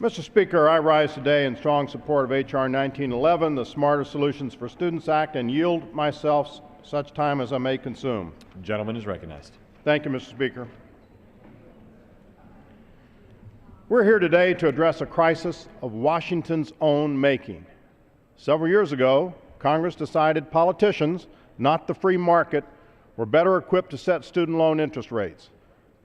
Mr. Speaker, I rise today in strong support of H.R. 1911, the Smarter Solutions for Students Act, and yield myself such time as I may consume. The gentleman is recognized. Thank you, Mr. Speaker. We're here today to address a crisis of Washington's own making. Several years ago, Congress decided politicians, not the free market, were better equipped to set student loan interest rates.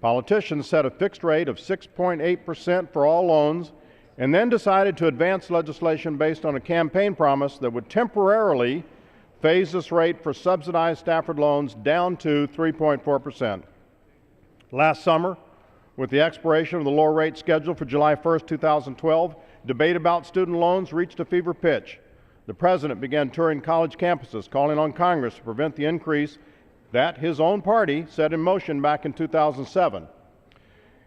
Politicians set a fixed rate of 6.8% for all loans and then decided to advance legislation based on a campaign promise that would temporarily phase this rate for subsidized Stafford loans down to 3.4%. Last summer, with the expiration of the lower rate schedule for July 1, 2012, debate about student loans reached a fever pitch. The President began touring college campuses, calling on Congress to prevent the increase that his own party set in motion back in 2007.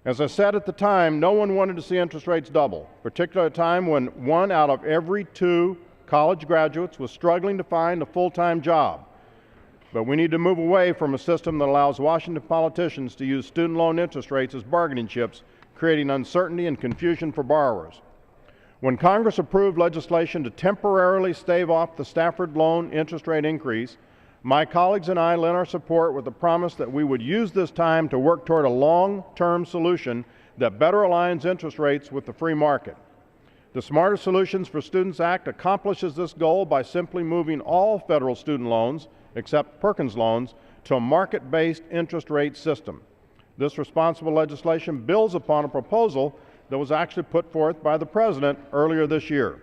As I said at the time, no one wanted to see interest rates double, particularly at a time when 1 out of every 2 college graduates was struggling to find a full-time job. But we need to move away from a system that allows Washington politicians to use student loan interest rates as bargaining chips, creating uncertainty and confusion for borrowers. When Congress approved legislation to temporarily stave off the Stafford loan interest rate increase, my colleagues and I lent our support with the promise that we would use this time to work toward a long-term solution that better aligns interest rates with the free market. The Smarter Solutions for Students Act accomplishes this goal by simply moving all federal student loans, except Perkins loans, to a market-based interest rate system. This responsible legislation builds upon a proposal that was actually put forth by the President earlier this year.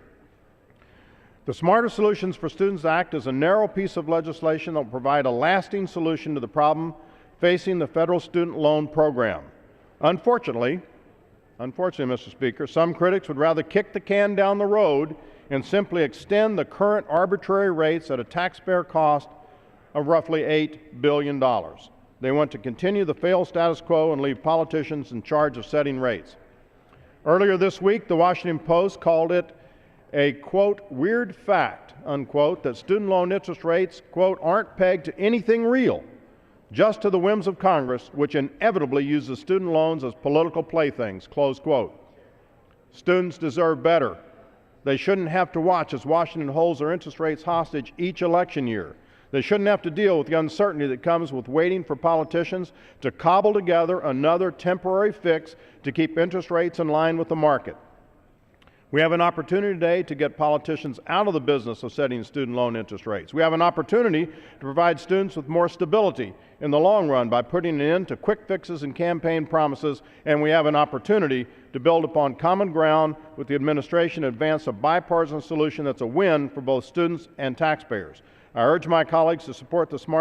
The Smarter Solutions for Students Act is a narrow piece of legislation that will provide a lasting solution to the problem facing the federal student loan program. Unfortunately, Mr. Speaker, some critics would rather kick the can down the road and simply extend the current arbitrary rates at a taxpayer cost of roughly $8 billion. They want to continue the failed status quo and leave politicians in charge of setting rates. Earlier this week, the Washington Post called it a, quote, weird fact, unquote, that student loan interest rates, quote, aren't pegged to anything real, just to the whims of Congress, which inevitably uses student loans as political playthings, close quote. Students deserve better. They shouldn't have to watch as Washington holds their interest rates hostage each election year. They shouldn't have to deal with the uncertainty that comes with waiting for politicians to cobble together another temporary fix to keep interest rates in line with the market. We have an opportunity today to get politicians out of the business of setting student loan interest rates. We have an opportunity to provide students with more stability in the long run by putting an end to quick fixes and campaign promises, and we have an opportunity to build upon common ground with the administration and advance a bipartisan solution that's a win for both students and taxpayers. I urge my colleagues to support the Smart